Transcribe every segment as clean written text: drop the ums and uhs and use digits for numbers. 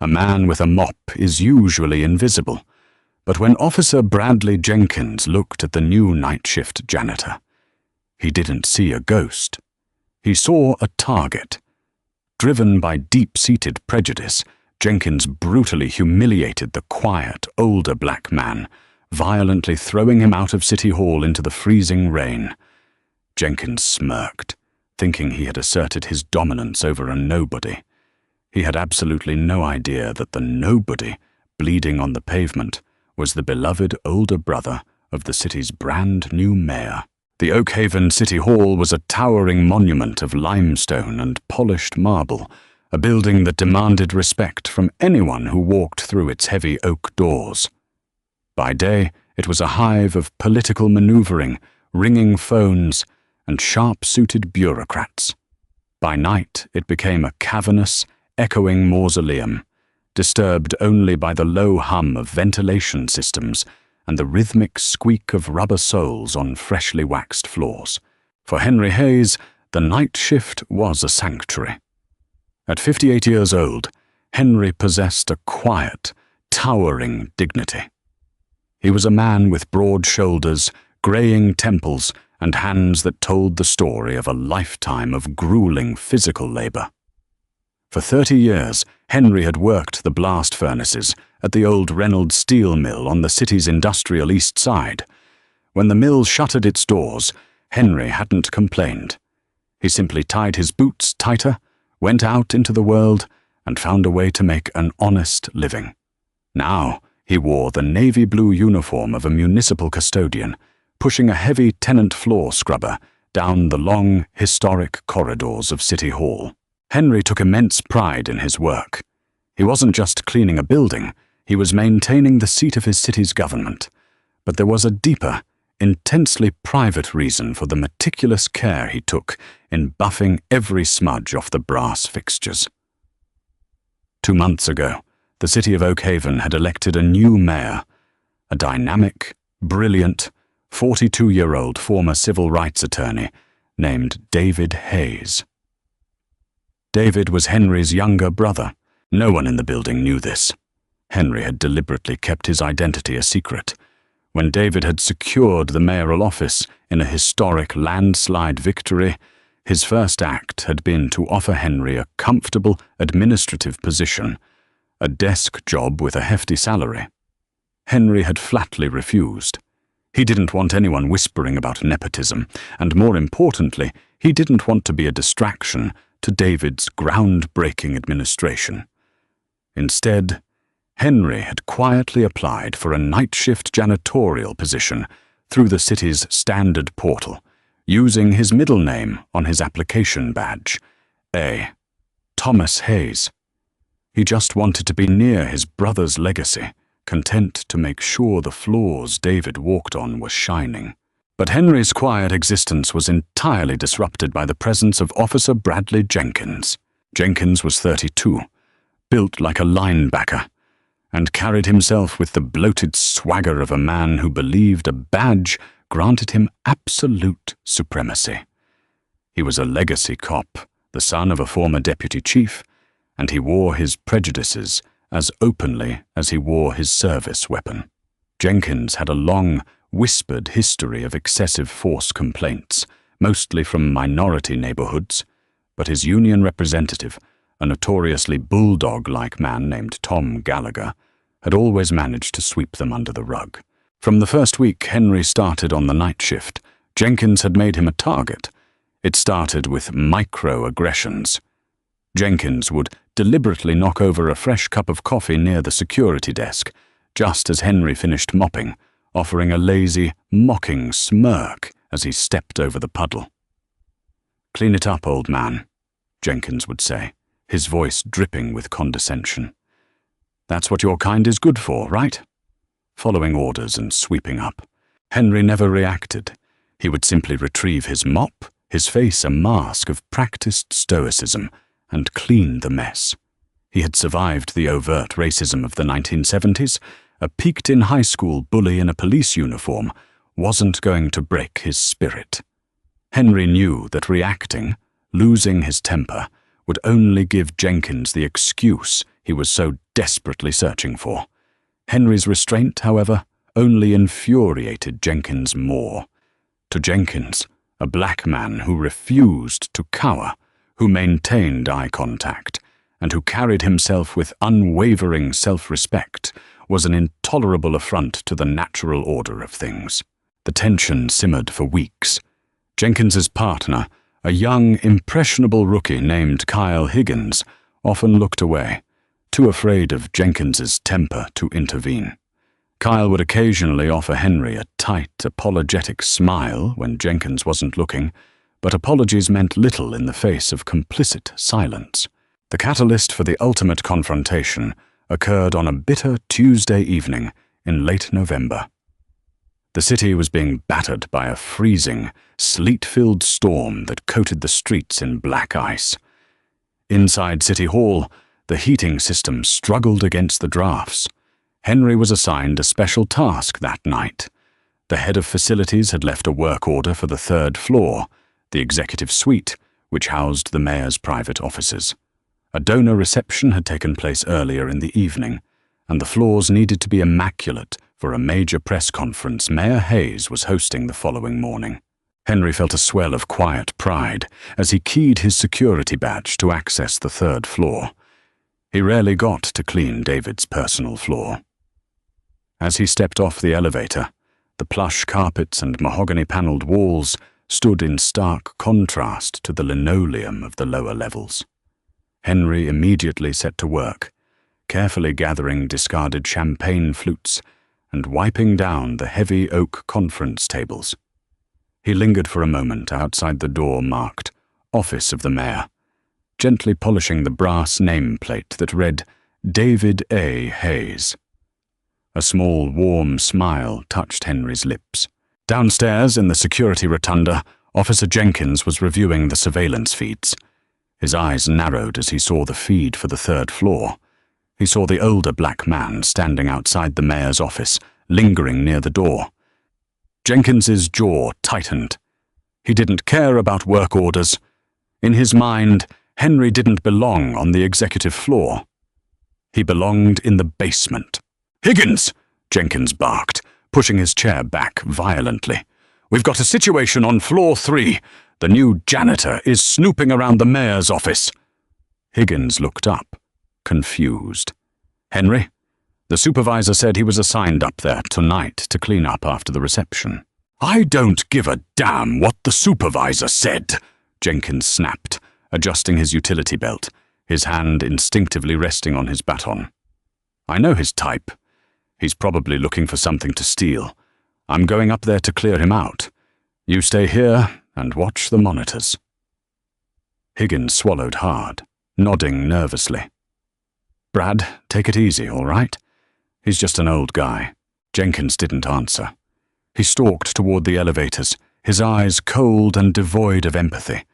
A man with a mop is usually invisible, but when Officer Bradley Jenkins looked at the new night shift janitor, he didn't see a ghost. He saw a target. Driven by deep-seated prejudice, Jenkins brutally humiliated the quiet, older black man, violently throwing him out of City Hall into the freezing rain. Jenkins smirked, thinking he had asserted his dominance over a nobody. He had absolutely no idea that the nobody, bleeding on the pavement, was the beloved older brother of the city's brand new mayor. The Oakhaven City Hall was a towering monument of limestone and polished marble, a building that demanded respect from anyone who walked through its heavy oak doors. By day, it was a hive of political maneuvering, ringing phones, and sharp-suited bureaucrats. By night, it became a cavernous, echoing mausoleum, disturbed only by the low hum of ventilation systems and the rhythmic squeak of rubber soles on freshly waxed floors. For Henry Hayes, the night shift was a sanctuary. At 58 years old, Henry possessed a quiet, towering dignity. He was a man with broad shoulders, graying temples, and hands that told the story of a lifetime of grueling physical labor. For 30 years, Henry had worked the blast furnaces at the old Reynolds steel mill on the city's industrial east side. When the mill shuttered its doors, Henry hadn't complained. He simply tied his boots tighter, went out into the world, and found a way to make an honest living. Now, he wore the navy blue uniform of a municipal custodian, pushing a heavy tenant floor scrubber down the long, historic corridors of City Hall. Henry took immense pride in his work. He wasn't just cleaning a building, he was maintaining the seat of his city's government. But there was a deeper, intensely private reason for the meticulous care he took in buffing every smudge off the brass fixtures. 2 months ago, the city of Oakhaven had elected a new mayor, a dynamic, brilliant, 42-year-old former civil rights attorney named David Hayes. David was Henry's younger brother. No one in the building knew this. Henry had deliberately kept his identity a secret. When David had secured the mayoral office in a historic landslide victory, his first act had been to offer Henry a comfortable administrative position, a desk job with a hefty salary. Henry had flatly refused. He didn't want anyone whispering about nepotism, and more importantly, he didn't want to be a distraction to David's groundbreaking administration. Instead, Henry had quietly applied for a night shift janitorial position through the city's standard portal, using his middle name on his application badge, A. Thomas Hayes. He just wanted to be near his brother's legacy, content to make sure the floors David walked on were shining. But Henry's quiet existence was entirely disrupted by the presence of Officer Bradley Jenkins. Jenkins was 32, built like a linebacker, and carried himself with the bloated swagger of a man who believed a badge granted him absolute supremacy. He was a legacy cop, the son of a former deputy chief, and he wore his prejudices as openly as he wore his service weapon. Jenkins had a long, whispered history of excessive force complaints, mostly from minority neighborhoods, but his union representative, a notoriously bulldog-like man named Tom Gallagher, had always managed to sweep them under the rug. From the first week Henry started on the night shift, Jenkins had made him a target. It started with microaggressions. Jenkins would deliberately knock over a fresh cup of coffee near the security desk, just as Henry finished mopping, offering a lazy, mocking smirk as he stepped over the puddle. "Clean it up, old man," Jenkins would say, his voice dripping with condescension. "That's what your kind is good for, right?" Following orders and sweeping up. Henry never reacted. He would simply retrieve his mop, his face a mask of practiced stoicism, and clean the mess. He had survived the overt racism of the 1970s. A peaked-in high school bully in a police uniform wasn't going to break his spirit. Henry knew that reacting, losing his temper, would only give Jenkins the excuse he was so desperately searching for. Henry's restraint, however, only infuriated Jenkins more. To Jenkins, a black man who refused to cower, who maintained eye contact, and who carried himself with unwavering self-respect, was an intolerable affront to the natural order of things. The tension simmered for weeks. Jenkins's partner, a young, impressionable rookie named Kyle Higgins, often looked away, too afraid of Jenkins's temper to intervene. Kyle would occasionally offer Henry a tight, apologetic smile when Jenkins wasn't looking, but apologies meant little in the face of complicit silence. The catalyst for the ultimate confrontation occurred on a bitter Tuesday evening in late November. The city was being battered by a freezing, sleet-filled storm that coated the streets in black ice. Inside City Hall, the heating system struggled against the drafts. Henry was assigned a special task that night. The head of facilities had left a work order for the third floor, the executive suite, which housed the mayor's private offices. A donor reception had taken place earlier in the evening, and the floors needed to be immaculate for a major press conference Mayor Hayes was hosting the following morning. Henry felt a swell of quiet pride as he keyed his security badge to access the third floor. He rarely got to clean David's personal floor. As he stepped off the elevator, the plush carpets and mahogany-paneled walls stood in stark contrast to the linoleum of the lower levels. Henry immediately set to work, carefully gathering discarded champagne flutes and wiping down the heavy oak conference tables. He lingered for a moment outside the door marked Office of the Mayor, gently polishing the brass nameplate that read David A. Hayes. A small, warm smile touched Henry's lips. Downstairs in the security rotunda, Officer Jenkins was reviewing the surveillance feeds. His eyes narrowed as he saw the feed for the third floor. He saw the older black man standing outside the mayor's office, lingering near the door. Jenkins's jaw tightened. He didn't care about work orders. In his mind, Henry didn't belong on the executive floor. He belonged in the basement. "Higgins!" Jenkins barked, pushing his chair back violently. "We've got a situation on floor 3. The new janitor is snooping around the mayor's office." Higgins looked up, confused. "Henry?" The supervisor said he was assigned up there tonight to clean up after the reception. "I don't give a damn what the supervisor said," Jenkins snapped, adjusting his utility belt, his hand instinctively resting on his baton. "I know his type. He's probably looking for something to steal. I'm going up there to clear him out. You stay here and watch the monitors." Higgins swallowed hard, nodding nervously. "Brad, take it easy, all right? He's just an old guy." Jenkins didn't answer. He stalked toward the elevators, his eyes cold and devoid of empathy.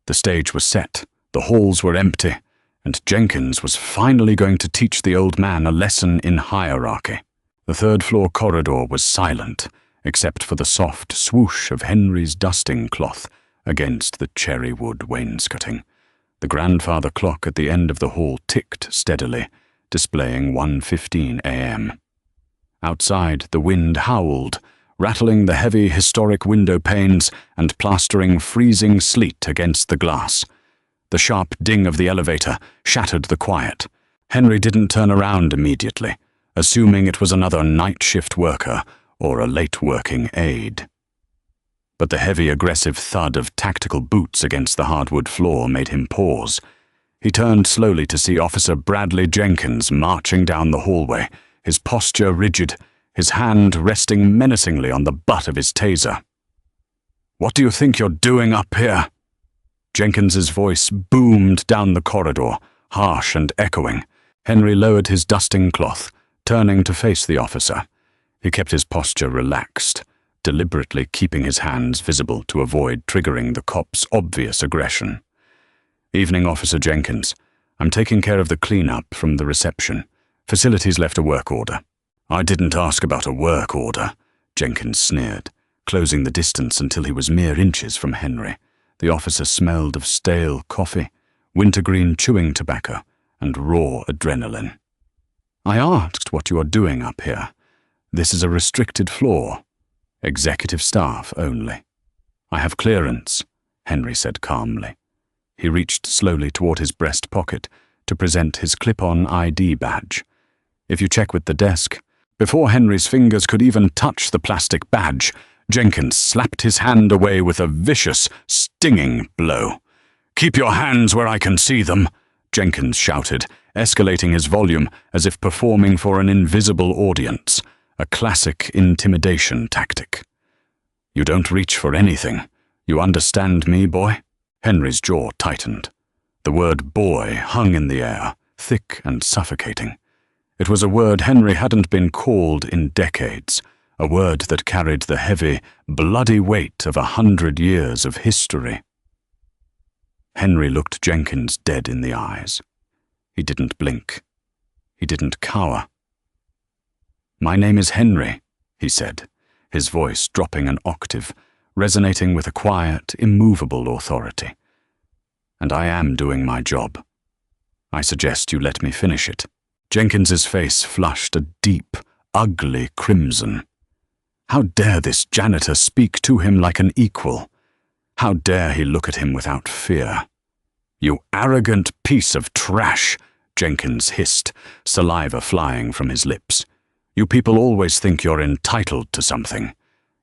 The stage was set, the halls were empty, and Jenkins was finally going to teach the old man a lesson in hierarchy. The third-floor corridor was silent, except for the soft swoosh of Henry's dusting cloth against the cherry wood wainscoting. The grandfather clock at the end of the hall ticked steadily, displaying 1:15 a.m. Outside, the wind howled, rattling the heavy historic window panes and plastering freezing sleet against the glass. The sharp ding of the elevator shattered the quiet. Henry didn't turn around immediately, assuming it was another night shift worker or a late-working aide. But the heavy, aggressive thud of tactical boots against the hardwood floor made him pause. He turned slowly to see Officer Bradley Jenkins marching down the hallway, his posture rigid, his hand resting menacingly on the butt of his taser. "What do you think you're doing up here?" Jenkins's voice boomed down the corridor, harsh and echoing. Henry lowered his dusting cloth, turning to face the officer. He kept his posture relaxed, deliberately keeping his hands visible to avoid triggering the cop's obvious aggression. "Evening, Officer Jenkins. I'm taking care of the cleanup from the reception. Facilities left a work order." "I didn't ask about a work order," Jenkins sneered, closing the distance until he was mere inches from Henry. The officer smelled of stale coffee, wintergreen chewing tobacco, and raw adrenaline. "I asked what you are doing up here. This is a restricted floor. Executive staff only." "I have clearance," Henry said calmly. He reached slowly toward his breast pocket to present his clip-on ID badge. "If you check with the desk—" Before Henry's fingers could even touch the plastic badge, Jenkins slapped his hand away with a vicious, stinging blow. "Keep your hands where I can see them," Jenkins shouted, escalating his volume as if performing for an invisible audience, a classic intimidation tactic. "You don't reach for anything. You understand me, boy?" Henry's jaw tightened. The word boy hung in the air, thick and suffocating. It was a word Henry hadn't been called in decades, a word that carried the heavy, bloody weight of 100 years of history. Henry looked Jenkins dead in the eyes. He didn't blink. He didn't cower. "My name is Henry," he said, his voice dropping an octave, resonating with a quiet, immovable authority. "And I am doing my job. I suggest you let me finish it." Jenkins's face flushed a deep, ugly crimson. How dare this janitor speak to him like an equal? How dare he look at him without fear? "You arrogant piece of trash," Jenkins hissed, saliva flying from his lips. "You people always think you're entitled to something.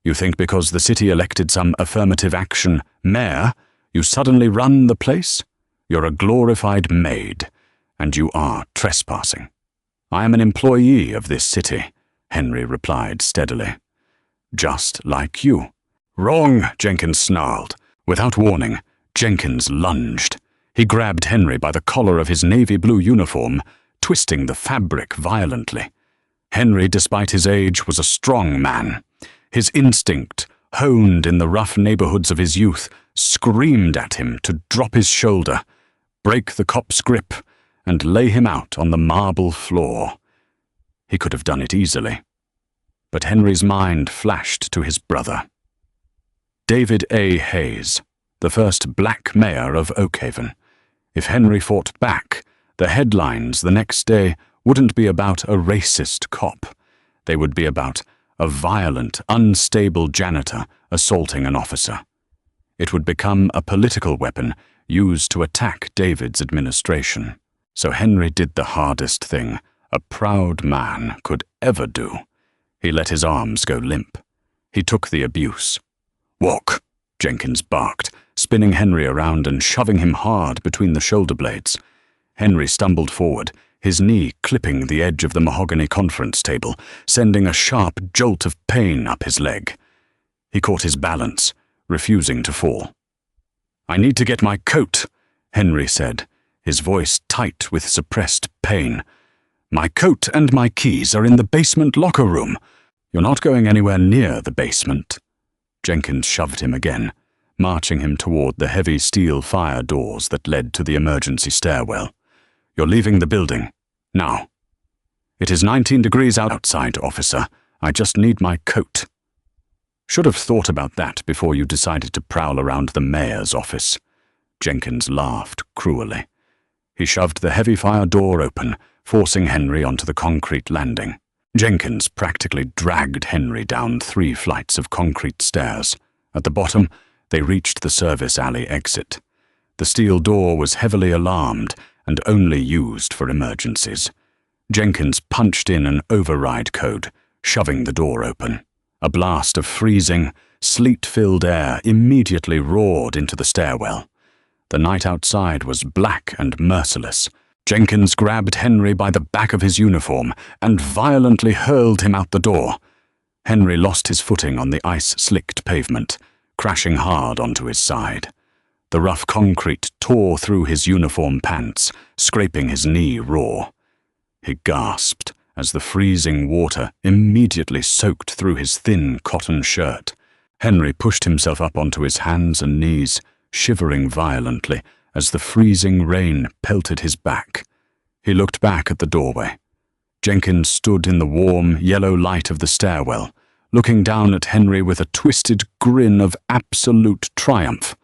You think because the city elected some affirmative action mayor, you suddenly run the place? You're a glorified maid, and you are trespassing." "I am an employee of this city," Henry replied steadily. "Just like you." "Wrong," Jenkins snarled. Without warning, Jenkins lunged. He grabbed Henry by the collar of his navy blue uniform, twisting the fabric violently. Henry, despite his age, was a strong man. His instinct, honed in the rough neighborhoods of his youth, screamed at him to drop his shoulder, break the cop's grip, and lay him out on the marble floor. He could have done it easily. But Henry's mind flashed to his brother. David A. Hayes, the first black mayor of Oakhaven. If Henry fought back, the headlines the next day wouldn't be about a racist cop. They would be about a violent, unstable janitor assaulting an officer. It would become a political weapon used to attack David's administration. So Henry did the hardest thing a proud man could ever do. He let his arms go limp. He took the abuse. "Walk," Jenkins barked, spinning Henry around and shoving him hard between the shoulder blades. Henry stumbled forward, his knee clipping the edge of the mahogany conference table, sending a sharp jolt of pain up his leg. He caught his balance, refusing to fall. "I need to get my coat," Henry said, his voice tight with suppressed pain. "My coat and my keys are in the basement locker room. You're not going anywhere near the basement." Jenkins shoved him again, marching him toward the heavy steel fire doors that led to the emergency stairwell. "You're leaving the building. Now." "It is 19 degrees outside, officer. I just need my coat." "Should have thought about that before you decided to prowl around the mayor's office." Jenkins laughed cruelly. He shoved the heavy fire door open, forcing Henry onto the concrete landing. Jenkins practically dragged Henry down 3 flights of concrete stairs. At the bottom, they reached the service alley exit. The steel door was heavily alarmed and only used for emergencies. Jenkins punched in an override code, shoving the door open. A blast of freezing, sleet-filled air immediately roared into the stairwell. The night outside was black and merciless. Jenkins grabbed Henry by the back of his uniform and violently hurled him out the door. Henry lost his footing on the ice-slicked pavement, crashing hard onto his side. The rough concrete tore through his uniform pants, scraping his knee raw. He gasped as the freezing water immediately soaked through his thin cotton shirt. Henry pushed himself up onto his hands and knees, shivering violently as the freezing rain pelted his back. He looked back at the doorway. Jenkins stood in the warm, yellow light of the stairwell, looking down at Henry with a twisted grin of absolute triumph.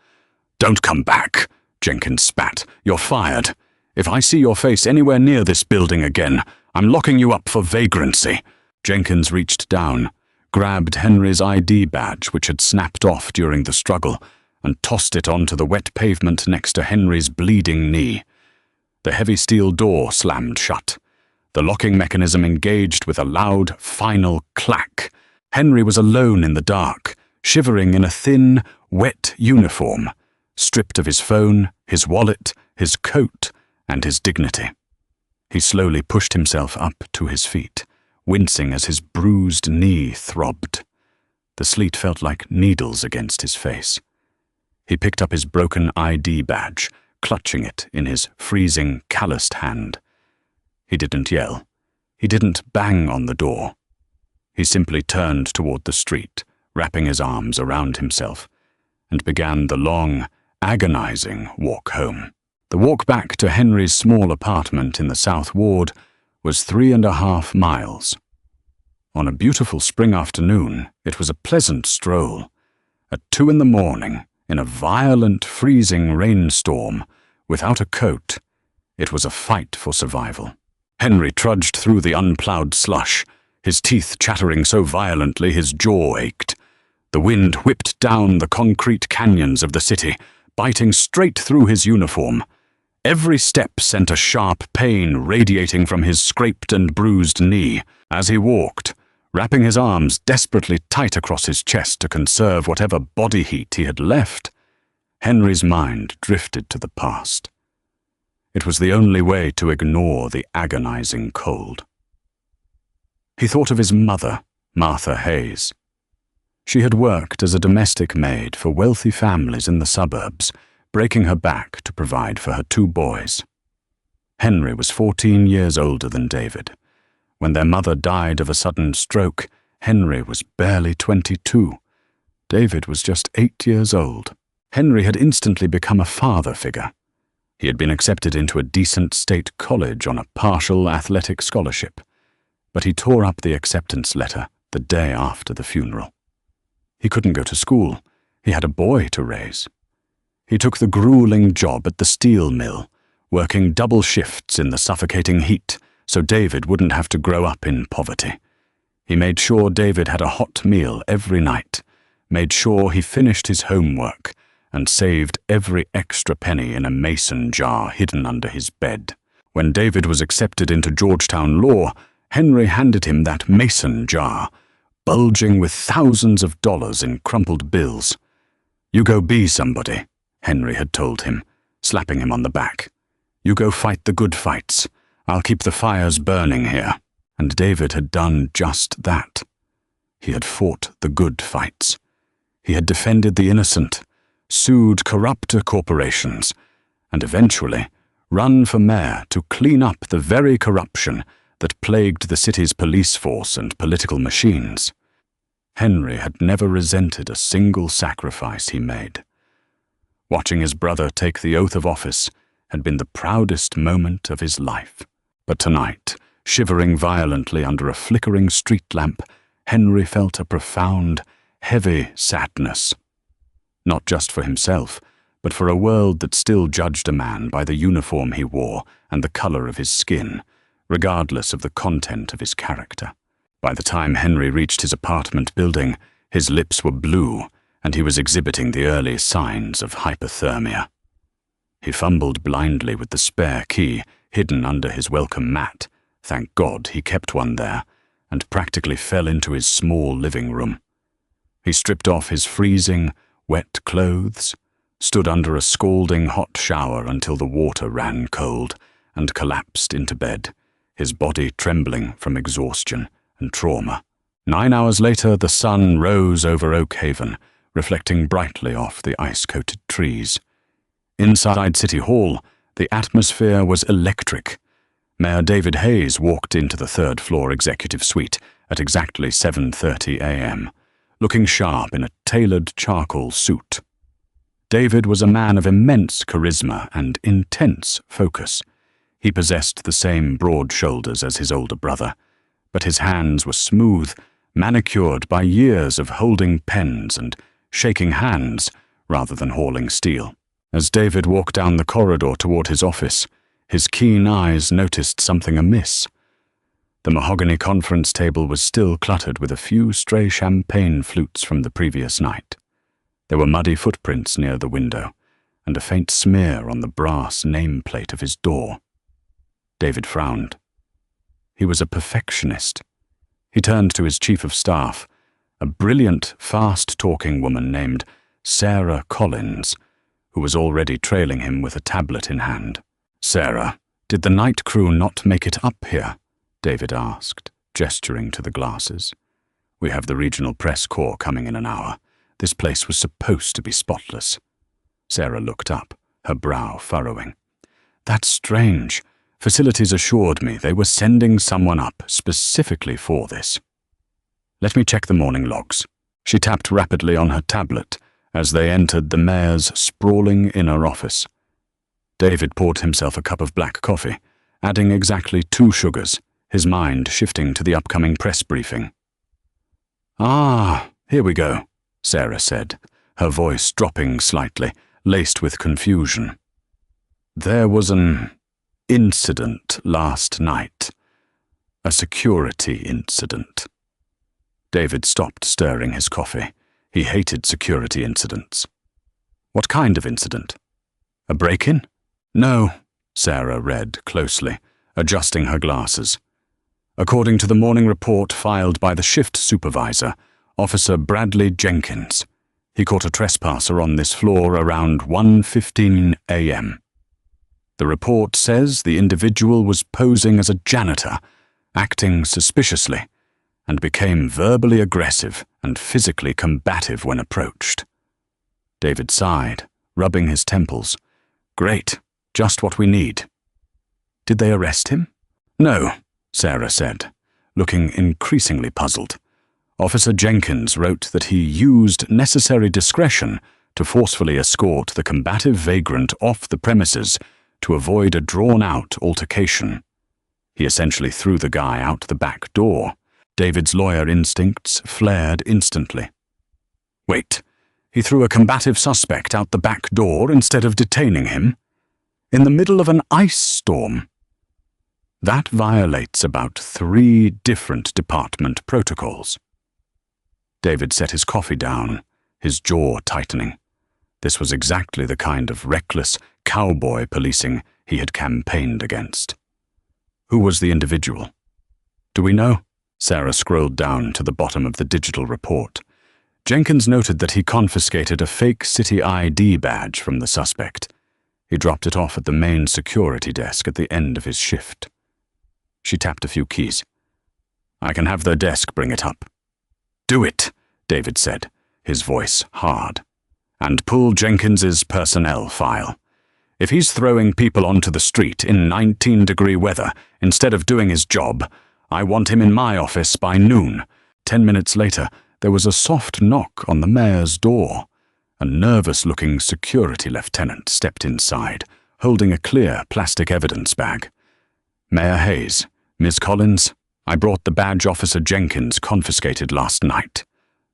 "Don't come back," Jenkins spat. "You're fired." If I see your face anywhere near this building again, I'm locking you up for vagrancy." Jenkins reached down, grabbed Henry's ID badge, which had snapped off during the struggle, and tossed it onto the wet pavement next to Henry's bleeding knee. The heavy steel door slammed shut. The locking mechanism engaged with a loud, final clack. Henry was alone in the dark, shivering in a thin, wet uniform, stripped of his phone, his wallet, his coat, and his dignity. He slowly pushed himself up to his feet, wincing as his bruised knee throbbed. The sleet felt like needles against his face. He picked up his broken ID badge, clutching it in his freezing, calloused hand. He didn't yell. He didn't bang on the door. He simply turned toward the street, wrapping his arms around himself, and began the long, agonizing walk home. The walk back to Henry's small apartment in the South Ward was 3.5 miles. On a beautiful spring afternoon, it was a pleasant stroll. At 2 a.m, in a violent, freezing rainstorm, without a coat, it was a fight for survival. Henry trudged through the unplowed slush, his teeth chattering so violently his jaw ached. The wind whipped down the concrete canyons of the city, biting straight through his uniform. Every step sent a sharp pain radiating from his scraped and bruised knee. As he walked, wrapping his arms desperately tight across his chest to conserve whatever body heat he had left, Henry's mind drifted to the past. It was the only way to ignore the agonizing cold. He thought of his mother, Martha Hayes. She had worked as a domestic maid for wealthy families in the suburbs, breaking her back to provide for her 2 boys. Henry was 14 years older than David. When their mother died of a sudden stroke, Henry was barely 22. David was just 8 years old. Henry had instantly become a father figure. He had been accepted into a decent state college on a partial athletic scholarship, but he tore up the acceptance letter the day after the funeral. He couldn't go to school. He had a boy to raise. He took the grueling job at the steel mill, working double shifts in the suffocating heat so David wouldn't have to grow up in poverty. He made sure David had a hot meal every night, made sure he finished his homework, and saved every extra penny in a mason jar hidden under his bed. When David was accepted into Georgetown Law, Henry handed him that mason jar, bulging with thousands of dollars in crumpled bills. "You go be somebody," Henry had told him, slapping him on the back. "You go fight the good fights. I'll keep the fires burning here." And David had done just that. He had fought the good fights. He had defended the innocent, sued corrupt corporations, and eventually run for mayor to clean up the very corruption that plagued the city's police force and political machines. Henry had never resented a single sacrifice he made. Watching his brother take the oath of office had been the proudest moment of his life. But tonight, shivering violently under a flickering street lamp, Henry felt a profound, heavy sadness. Not just for himself, but for a world that still judged a man by the uniform he wore and the color of his skin, regardless of the content of his character. By the time Henry reached his apartment building, his lips were blue, and he was exhibiting the early signs of hypothermia. He fumbled blindly with the spare key hidden under his welcome mat. Thank God he kept one there, and practically fell into his small living room. He stripped off his freezing, wet clothes, stood under a scalding hot shower until the water ran cold, and collapsed into bed, his body trembling from exhaustion and trauma. 9 hours later, the sun rose over Oak Haven, reflecting brightly off the ice-coated trees. Inside City Hall, the atmosphere was electric. Mayor David Hayes walked into the third-floor executive suite at exactly 7:30 a.m., looking sharp in a tailored charcoal suit. David was a man of immense charisma and intense focus. He possessed the same broad shoulders as his older brother, but his hands were smooth, manicured by years of holding pens and shaking hands rather than hauling steel. As David walked down the corridor toward his office, His keen eyes noticed something amiss. The mahogany conference table was still cluttered with a few stray champagne flutes from the previous night. There were muddy footprints near the window, and a faint smear on the brass nameplate of his door. David frowned. He was a perfectionist. He turned to his chief of staff, a brilliant, fast-talking woman named Sarah Collins, who was already trailing him with a tablet in hand. "Sarah, did the night crew not make it up here?" David asked, gesturing to the glasses. "We have the regional press corps coming in an hour. This place was supposed to be spotless." Sarah looked up, her brow furrowing. "That's strange. Facilities assured me they were sending someone up specifically for this. Let me check the morning logs." She tapped rapidly on her tablet as they entered the mayor's sprawling inner office. David poured himself a cup of black coffee, adding exactly 2 sugars, his mind shifting to the upcoming press briefing. "Ah, here we go," Sarah said, her voice dropping slightly, laced with confusion. "There was an incident last night. A security incident." David stopped stirring his coffee. He hated security incidents. "What kind of incident? A break-in?" "No," Sarah read closely, adjusting her glasses. "According to the morning report filed by the shift supervisor, Officer Bradley Jenkins, he caught a trespasser on this floor around 1:15 a.m. The report says the individual was posing as a janitor, acting suspiciously, and became verbally aggressive and physically combative when approached." David sighed, rubbing his temples. "Great, just what we need." "Did they arrest him?" "No," Sarah said, looking increasingly puzzled. "Officer Jenkins wrote that he used necessary discretion to forcefully escort the combative vagrant off the premises to avoid a drawn-out altercation. He essentially threw the guy out the back door." David's lawyer instincts flared instantly. "Wait, he threw a combative suspect out the back door instead of detaining him? In the middle of an ice storm? That violates about 3 different department protocols." David set his coffee down, his jaw tightening. This was exactly the kind of reckless cowboy policing he had campaigned against. "Who was the individual?" "Do we know?" Sarah scrolled down to the bottom of the digital report. Jenkins noted that he confiscated a fake city ID badge from the suspect. He dropped it off at the main security desk at the end of his shift. She tapped a few keys. "I can have their desk bring it up." "Do it," David said, his voice hard. "And pull Jenkins's personnel file. If he's throwing people onto the street in 19-degree weather instead of doing his job, I want him in my office by noon." 10 minutes later, there was a soft knock on the mayor's door. A nervous-looking security lieutenant stepped inside, holding a clear plastic evidence bag. "Mayor Hayes, Ms. Collins, I brought the badge Officer Jenkins confiscated last night,"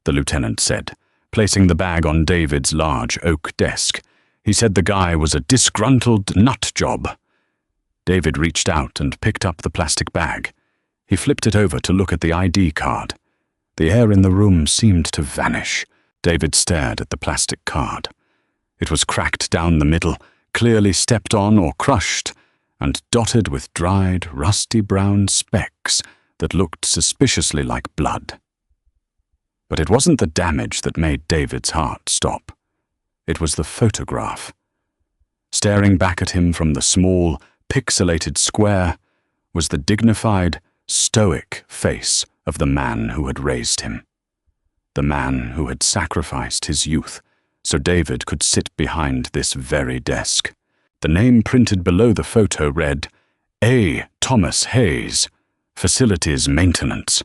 the lieutenant said, placing the bag on David's large oak desk. "He said the guy was a disgruntled nut job." David reached out and picked up the plastic bag. He flipped it over to look at the ID card. The air in the room seemed to vanish. David stared at the plastic card. It was cracked down the middle, clearly stepped on or crushed, and dotted with dried, rusty brown specks that looked suspiciously like blood. But it wasn't the damage that made David's heart stop. It was the photograph. Staring back at him from the small, pixelated square was the dignified, stoic face of the man who had raised him. The man who had sacrificed his youth so David could sit behind this very desk. The name printed below the photo read, A. Thomas Hayes, Facilities Maintenance.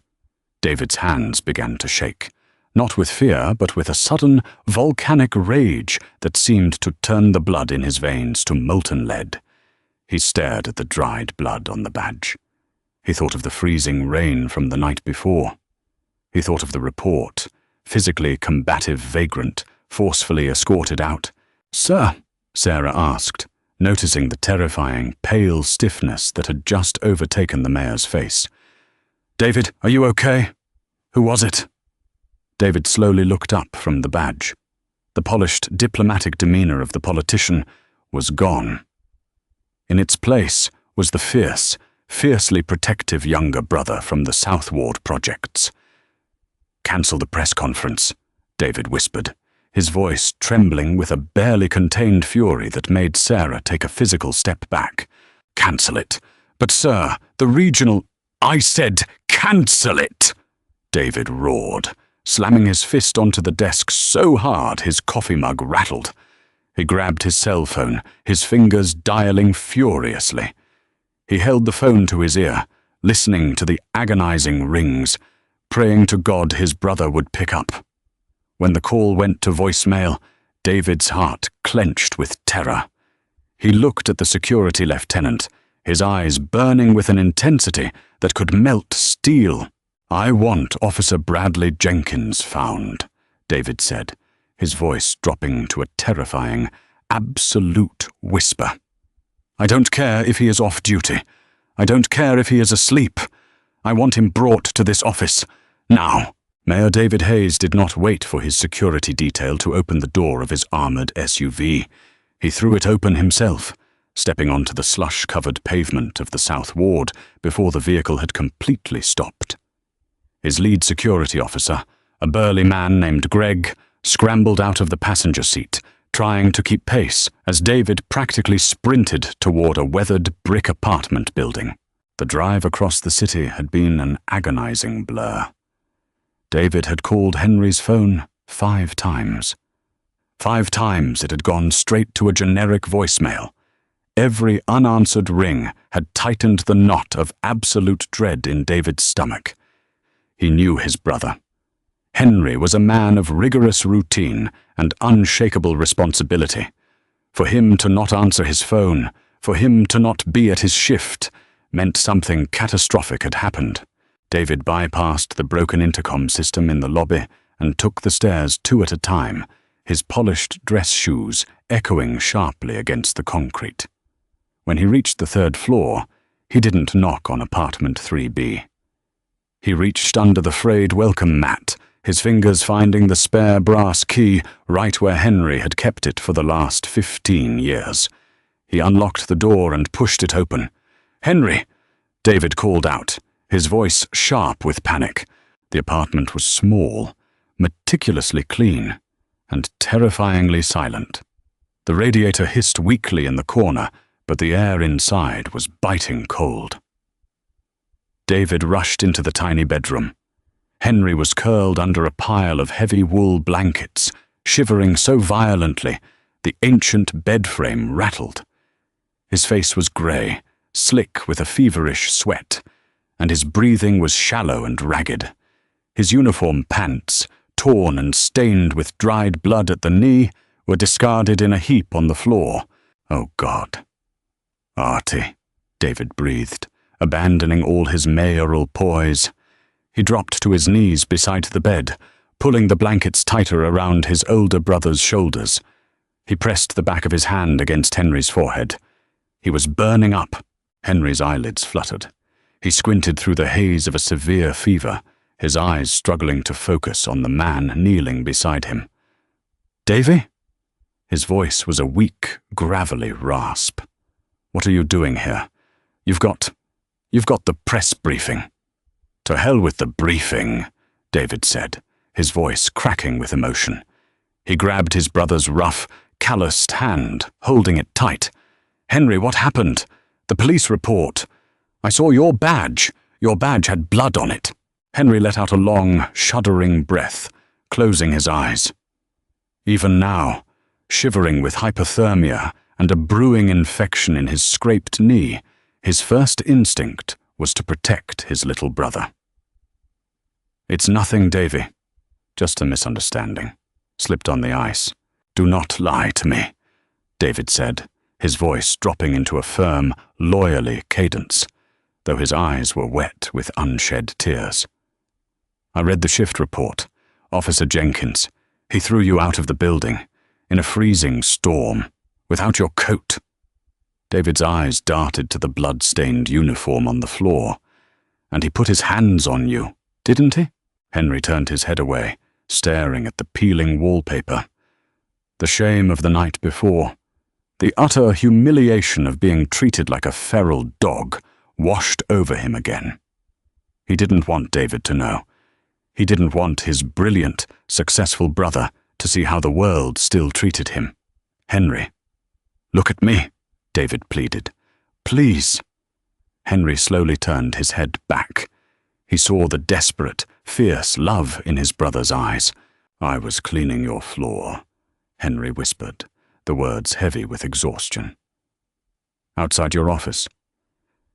David's hands began to shake, not with fear, but with a sudden, volcanic rage that seemed to turn the blood in his veins to molten lead. He stared at the dried blood on the badge. He thought of the freezing rain from the night before. He thought of the report, physically combative vagrant, forcefully escorted out. "Sir," Sarah asked, noticing the terrifying, pale stiffness that had just overtaken the mayor's face. "David, are you okay? Who was it?" David slowly looked up from the badge. The polished, diplomatic demeanor of the politician was gone. In its place was the fiercely protective younger brother from the South Ward projects. "Cancel the press conference," David whispered, his voice trembling with a barely contained fury that made Sarah take a physical step back. "Cancel it. But sir, the regional—" "I said cancel it!" David roared, slamming his fist onto the desk so hard his coffee mug rattled. He grabbed his cell phone, his fingers dialing furiously. He held the phone to his ear, listening to the agonizing rings, praying to God his brother would pick up. When the call went to voicemail, David's heart clenched with terror. He looked at the security lieutenant, his eyes burning with an intensity that could melt steel. "I want Officer Bradley Jenkins found," David said, his voice dropping to a terrifying, absolute whisper. "I don't care if he is off duty. I don't care if he is asleep. I want him brought to this office, now." Mayor David Hayes did not wait for his security detail to open the door of his armored SUV. He threw it open himself, stepping onto the slush-covered pavement of the South Ward before the vehicle had completely stopped. His lead security officer, a burly man named Greg, scrambled out of the passenger seat, trying to keep pace as David practically sprinted toward a weathered brick apartment building. The drive across the city had been an agonizing blur. David had called Henry's phone 5 times. 5 times it had gone straight to a generic voicemail. Every unanswered ring had tightened the knot of absolute dread in David's stomach. He knew his brother. Henry was a man of rigorous routine and unshakable responsibility. For him to not answer his phone, for him to not be at his shift, meant something catastrophic had happened. David bypassed the broken intercom system in the lobby and took the stairs 2 at a time, his polished dress shoes echoing sharply against the concrete. When he reached the 3rd floor, he didn't knock on apartment 3B. He reached under the frayed welcome mat, his fingers finding the spare brass key right where Henry had kept it for the last 15 years. He unlocked the door and pushed it open. "Henry!" David called out, his voice sharp with panic. The apartment was small, meticulously clean, and terrifyingly silent. The radiator hissed weakly in the corner, but the air inside was biting cold. David rushed into the tiny bedroom. Henry was curled under a pile of heavy wool blankets, shivering so violently the ancient bed frame rattled. His face was grey, slick with a feverish sweat, and his breathing was shallow and ragged. His uniform pants, torn and stained with dried blood at the knee, were discarded in a heap on the floor. "Oh God." "Artie," David breathed, abandoning all his mayoral poise. He dropped to his knees beside the bed, pulling the blankets tighter around his older brother's shoulders. He pressed the back of his hand against Henry's forehead. He was burning up. Henry's eyelids fluttered. He squinted through the haze of a severe fever, his eyes struggling to focus on the man kneeling beside him. "Davy?" His voice was a weak, gravelly rasp. "What are you doing here? You've got the press briefing." "To hell with the briefing," David said, his voice cracking with emotion. He grabbed his brother's rough, calloused hand, holding it tight. "Henry, what happened? The police report. I saw your badge. Your badge had blood on it." Henry let out a long, shuddering breath, closing his eyes. Even now, shivering with hypothermia and a brewing infection in his scraped knee, his first instinct was to protect his little brother. "It's nothing, Davy. Just a misunderstanding. Slipped on the ice. Do not lie to me," David said, his voice dropping into a firm, lawyerly cadence, though his eyes were wet with unshed tears. "I read the shift report. Officer Jenkins. He threw you out of the building, in a freezing storm, without your coat." David's eyes darted to the blood-stained uniform on the floor. "And he put his hands on you, didn't he?" Henry turned his head away, staring at the peeling wallpaper. The shame of the night before, the utter humiliation of being treated like a feral dog, washed over him again. He didn't want David to know. He didn't want his brilliant, successful brother to see how the world still treated him. "Henry, look at me," David pleaded. "Please." Henry slowly turned his head back. He saw the desperate, fierce love in his brother's eyes. "I was cleaning your floor," Henry whispered, the words heavy with exhaustion. "Outside your office?"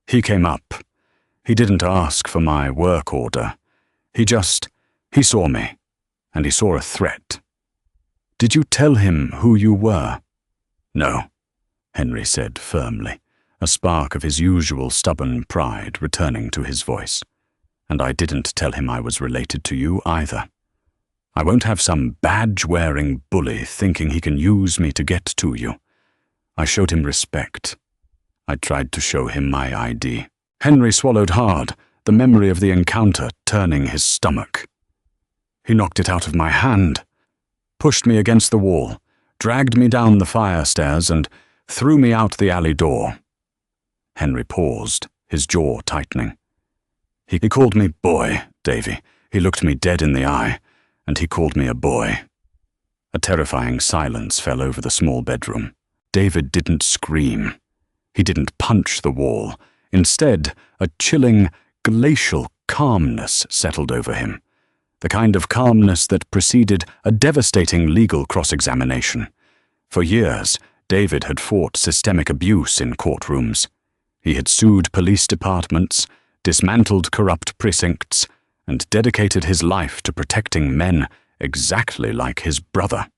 He came up. He didn't ask for my work order. He saw me, and he saw a threat. "Did you tell him who you were?" "No," Henry said firmly, a spark of his usual stubborn pride returning to his voice. "And I didn't tell him I was related to you either. I won't have some badge-wearing bully thinking he can use me to get to you. I showed him respect. I tried to show him my ID." Henry swallowed hard, the memory of the encounter turning his stomach. He knocked it out of my hand, pushed me against the wall, dragged me down the fire stairs, and threw me out the alley door. Henry paused, his jaw tightening. He called me boy, Davy. He looked me dead in the eye, and he called me a boy. A terrifying silence fell over the small bedroom. David didn't scream. He didn't punch the wall. Instead, a chilling, glacial calmness settled over him, the kind of calmness that preceded a devastating legal cross-examination. For years, David had fought systemic abuse in courtrooms. He had sued police departments, dismantled corrupt precincts, and dedicated his life to protecting men exactly like his brother.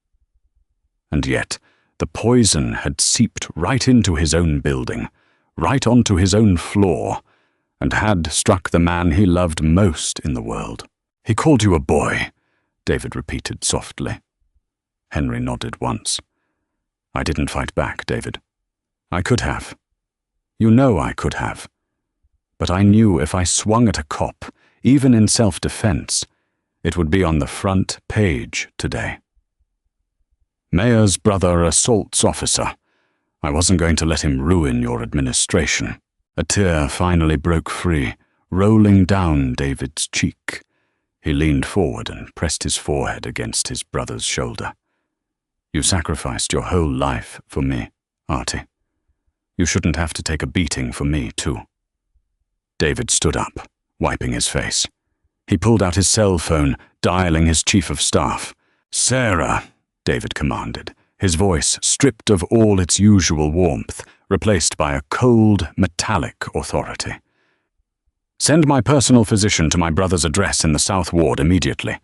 And yet, the poison had seeped right into his own building, right onto his own floor, and had struck the man he loved most in the world. "He called you a boy," David repeated softly. Henry nodded once. "I didn't fight back, David. I could have. You know I could have. But I knew if I swung at a cop, even in self-defense, it would be on the front page today. Mayor's brother assaults officer. I wasn't going to let him ruin your administration." A tear finally broke free, rolling down David's cheek. He leaned forward and pressed his forehead against his brother's shoulder. "You sacrificed your whole life for me, Artie. You shouldn't have to take a beating for me, too." David stood up, wiping his face. He pulled out his cell phone, dialing his chief of staff. "Sarah," David commanded, his voice stripped of all its usual warmth, replaced by a cold, metallic authority. "Send my personal physician to my brother's address in the South Ward immediately.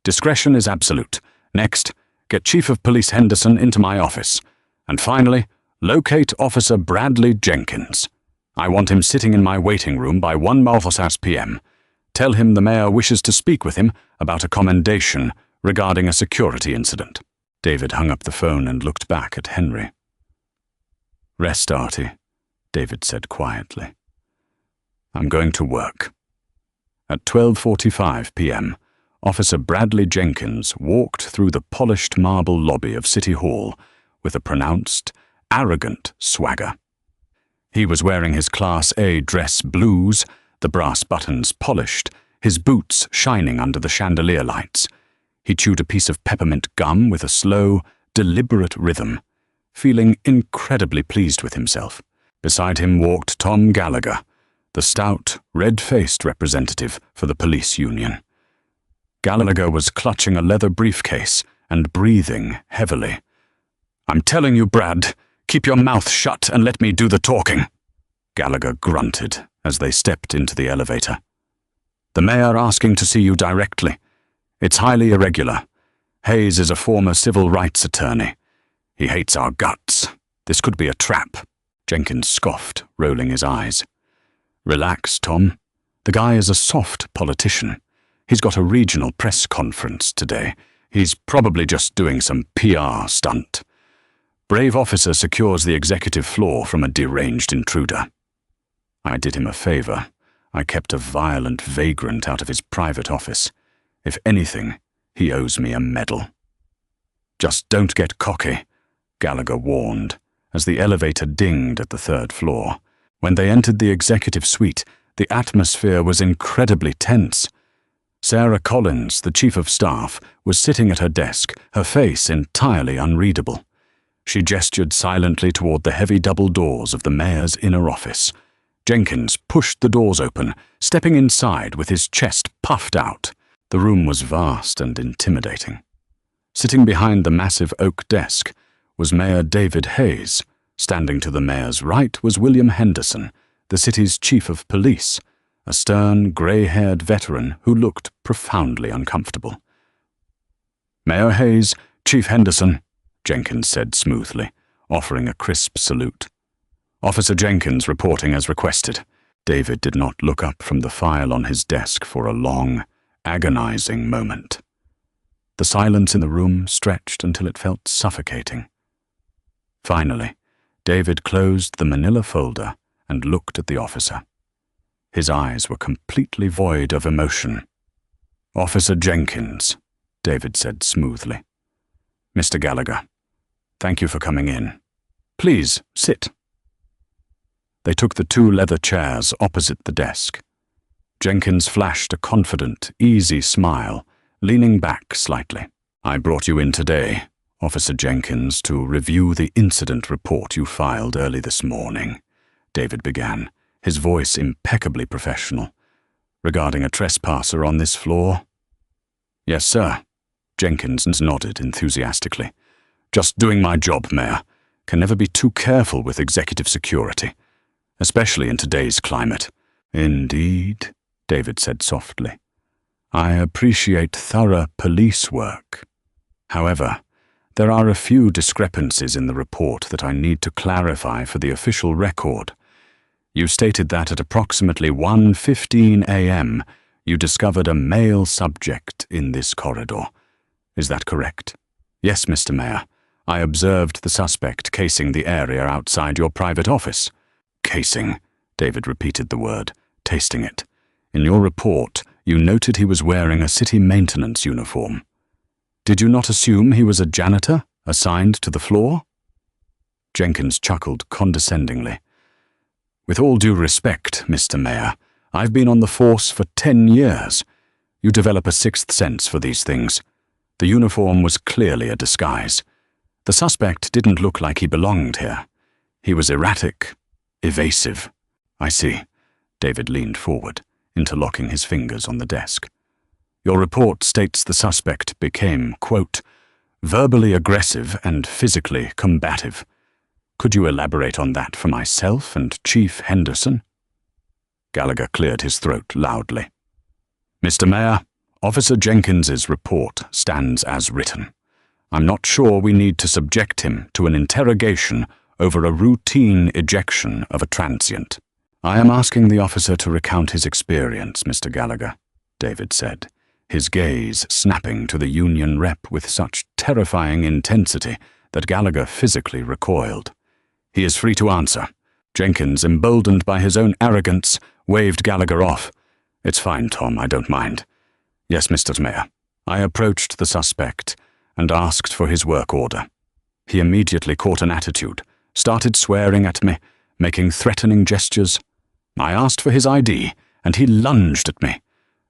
Discretion is absolute. Next, get Chief of Police Henderson into my office. And finally, locate Officer Bradley Jenkins. I want him sitting in my waiting room by 1:00 p.m. Tell him the mayor wishes to speak with him about a commendation regarding a security incident." David hung up the phone and looked back at Henry. "Rest, Artie," David said quietly. "I'm going to work." At 12:45 p.m., Officer Bradley Jenkins walked through the polished marble lobby of City Hall with a pronounced, arrogant swagger. He was wearing his Class A dress blues, the brass buttons polished, his boots shining under the chandelier lights. He chewed a piece of peppermint gum with a slow, deliberate rhythm, feeling incredibly pleased with himself. Beside him walked Tom Gallagher, the stout, red-faced representative for the police union. Gallagher was clutching a leather briefcase and breathing heavily. "I'm telling you, Brad, keep your mouth shut and let me do the talking," Gallagher grunted as they stepped into the elevator. "The mayor asking to see you directly. It's highly irregular. Hayes is a former civil rights attorney. He hates our guts. This could be a trap," Jenkins scoffed, rolling his eyes. "Relax, Tom. The guy is a soft politician. He's got a regional press conference today. He's probably just doing some PR stunt. Brave officer secures the executive floor from a deranged intruder. I did him a favor. I kept a violent vagrant out of his private office. If anything, he owes me a medal. Just don't get cocky, Gallagher warned, as the elevator dinged at the third floor. When they entered the executive suite, the atmosphere was incredibly tense. Sarah Collins, the chief of staff, was sitting at her desk, her face entirely unreadable. She gestured silently toward the heavy double doors of the mayor's inner office. Jenkins pushed the doors open, stepping inside with his chest puffed out. The room was vast and intimidating. Sitting behind the massive oak desk was Mayor David Hayes. Standing to the mayor's right was William Henderson, the city's chief of police, a stern, grey-haired veteran who looked profoundly uncomfortable. "Mayor Hayes, Chief Henderson," Jenkins said smoothly, offering a crisp salute. "Officer Jenkins reporting as requested." David did not look up from the file on his desk for a long, agonizing moment. The silence in the room stretched until it felt suffocating. Finally, David closed the manila folder and looked at the officer. His eyes were completely void of emotion. "Officer Jenkins," David said smoothly. "Mr. Gallagher, thank you for coming in. Please, sit." They took the two leather chairs opposite the desk. Jenkins flashed a confident, easy smile, leaning back slightly. "I brought you in today, Officer Jenkins, to review the incident report you filed early this morning," David began, his voice impeccably professional. "Regarding a trespasser on this floor?" "Yes, sir," Jenkins nodded enthusiastically. "Just doing my job, Mayor. Can never be too careful with executive security, especially in today's climate." "Indeed," David said softly. "I appreciate thorough police work. However, there are a few discrepancies in the report that I need to clarify for the official record. You stated that at approximately 1:15 a.m. you discovered a male subject in this corridor. Is that correct?" "Yes, Mr. Mayor. I observed the suspect casing the area outside your private office." "Casing," David repeated the word, tasting it. "In your report, you noted he was wearing a city maintenance uniform. Did you not assume he was a janitor assigned to the floor?" Jenkins chuckled condescendingly. "With all due respect, Mr. Mayor, I've been on the force for 10 years. You develop a sixth sense for these things. The uniform was clearly a disguise. The suspect didn't look like he belonged here. He was erratic, evasive." "I see." David leaned forward, interlocking his fingers on the desk. "Your report states the suspect became, quote, verbally aggressive and physically combative. Could you elaborate on that for myself and Chief Henderson?" Gallagher cleared his throat loudly. "Mr. Mayor, Officer Jenkins's report stands as written. I'm not sure we need to subject him to an interrogation over a routine ejection of a transient." "I am asking the officer to recount his experience, Mr. Gallagher," David said, his gaze snapping to the union rep with such terrifying intensity that Gallagher physically recoiled. "He is free to answer." Jenkins, emboldened by his own arrogance, waved Gallagher off. "It's fine, Tom, I don't mind. Yes, Mr. Mayor." I approached the suspect and asked for his work order. He immediately caught an attitude, started swearing at me, making threatening gestures. I asked for his ID, and he lunged at me,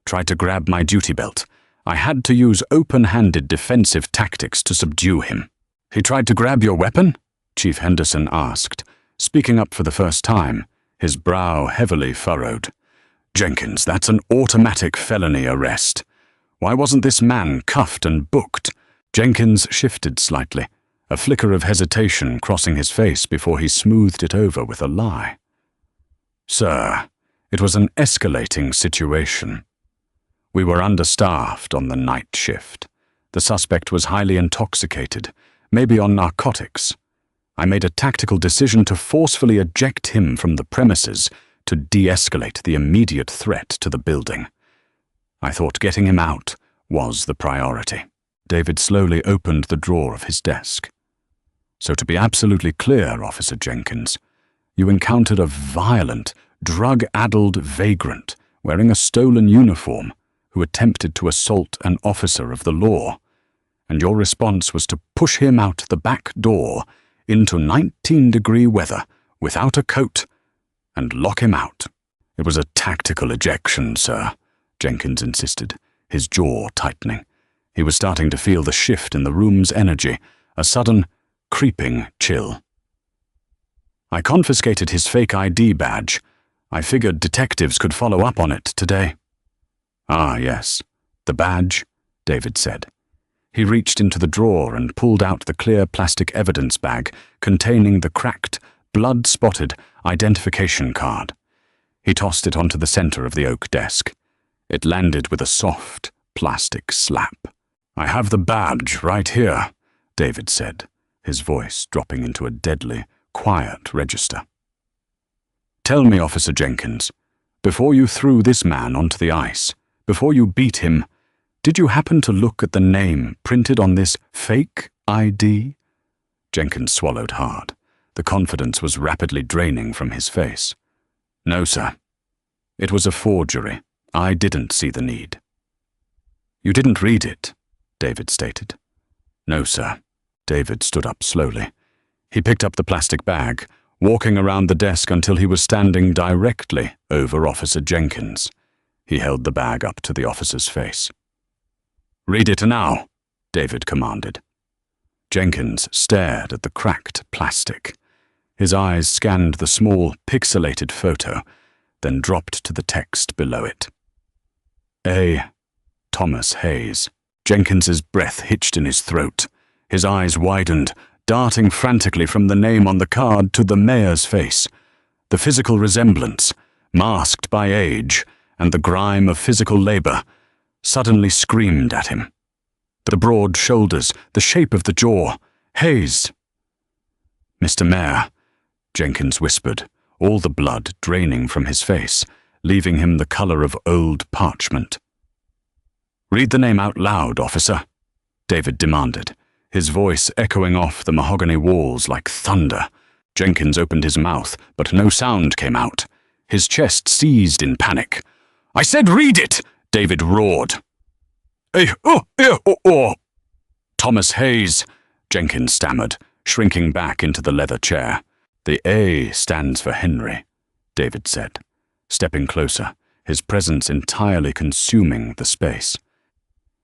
tried to grab my duty belt. I had to use open-handed defensive tactics to subdue him. "He tried to grab your weapon?" Chief Henderson asked, speaking up for the first time, his brow heavily furrowed. "Jenkins, that's an automatic felony arrest. Why wasn't this man cuffed and booked?" Jenkins shifted slightly, a flicker of hesitation crossing his face before he smoothed it over with a lie. "Sir, it was an escalating situation. We were understaffed on the night shift. The suspect was highly intoxicated, maybe on narcotics. I made a tactical decision to forcefully eject him from the premises to de-escalate the immediate threat to the building. I thought getting him out was the priority." David slowly opened the drawer of his desk. So to be absolutely clear, Officer Jenkins, you encountered a violent, drug-addled vagrant wearing a stolen uniform who attempted to assault an officer of the law, and your response was to push him out the back door into 19-degree weather without a coat and lock him out. It was a tactical ejection, sir, Jenkins insisted, his jaw tightening. He was starting to feel the shift in the room's energy, a sudden, creeping chill. I confiscated his fake ID badge. I figured detectives could follow up on it today. Ah, yes, the badge, David said. He reached into the drawer and pulled out the clear plastic evidence bag containing the cracked, blood-spotted identification card. He tossed it onto the center of the oak desk. It landed with a soft, plastic slap. I have the badge right here, David said, his voice dropping into a deadly, quiet register. Tell me, Officer Jenkins, before you threw this man onto the ice, before you beat him, did you happen to look at the name printed on this fake ID? Jenkins swallowed hard. The confidence was rapidly draining from his face. No, sir. It was a forgery. I didn't see the need. You didn't read it, David stated. No, sir. David stood up slowly. He picked up the plastic bag, walking around the desk until he was standing directly over Officer Jenkins. He held the bag up to the officer's face. Read it now, David commanded. Jenkins stared at the cracked plastic. His eyes scanned the small, pixelated photo, then dropped to the text below it. A. Thomas Hayes. Jenkins's breath hitched in his throat. His eyes widened, darting frantically from the name on the card to the mayor's face. The physical resemblance, masked by age and the grime of physical labor, suddenly screamed at him. The broad shoulders, the shape of the jaw. Hayes. Mr. Mayor, Jenkins whispered, all the blood draining from his face, leaving him the color of old parchment. Read the name out loud, officer, David demanded, his voice echoing off the mahogany walls like thunder. Jenkins opened his mouth, but no sound came out. His chest seized in panic. I said read it, David roared. Thomas Hayes, Jenkins stammered, shrinking back into the leather chair. The A stands for Henry, David said, stepping closer, his presence entirely consuming the space.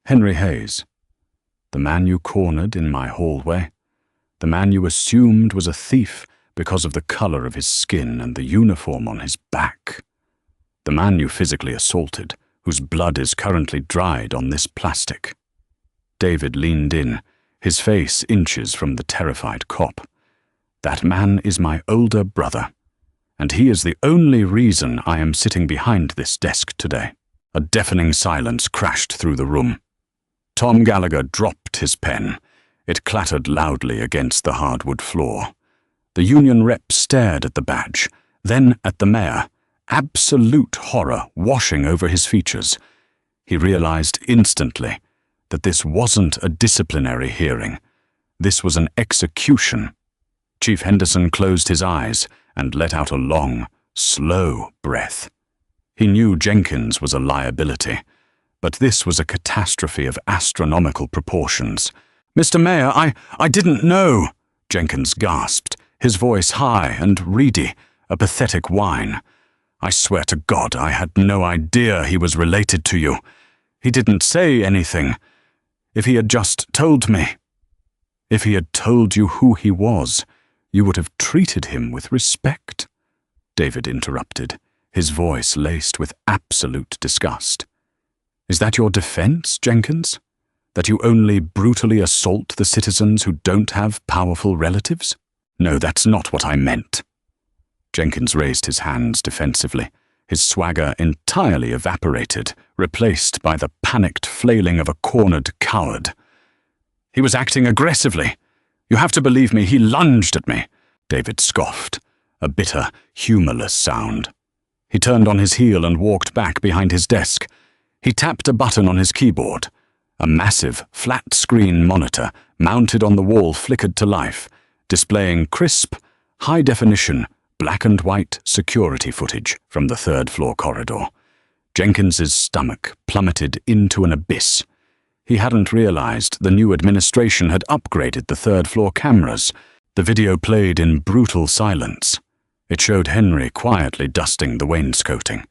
Henry Hayes, the man you cornered in my hallway, the man you assumed was a thief because of the color of his skin and the uniform on his back, the man you physically assaulted, whose blood is currently dried on this plastic. David leaned in, his face inches from the terrified cop. That man is my older brother, and he is the only reason I am sitting behind this desk today. A deafening silence crashed through the room. Tom Gallagher dropped his pen. It clattered loudly against the hardwood floor. The union rep stared at the badge, then at the mayor, absolute horror washing over his features. He realized instantly that this wasn't a disciplinary hearing. This was an execution. Chief Henderson closed his eyes and let out a long, slow breath. He knew Jenkins was a liability, but this was a catastrophe of astronomical proportions. Mr. Mayor, I didn't know, Jenkins gasped, his voice high and reedy, a pathetic whine. I swear to God I had no idea he was related to you. He didn't say anything. If he had just told me. If he had told you who he was, you would have treated him with respect, David interrupted, his voice laced with absolute disgust. Is that your defense, Jenkins? That you only brutally assault the citizens who don't have powerful relatives? No, that's not what I meant. Jenkins raised his hands defensively, his swagger entirely evaporated, replaced by the panicked flailing of a cornered coward. He was acting aggressively. You have to believe me, he lunged at me, David scoffed, a bitter, humorless sound. He turned on his heel and walked back behind his desk. He tapped a button on his keyboard. A massive, flat-screen monitor mounted on the wall flickered to life, displaying crisp, high-definition, black-and-white security footage from the third-floor corridor. Jenkins's stomach plummeted into an abyss. He hadn't realized the new administration had upgraded the third-floor cameras. The video played in brutal silence. It showed Henry quietly dusting the wainscoting.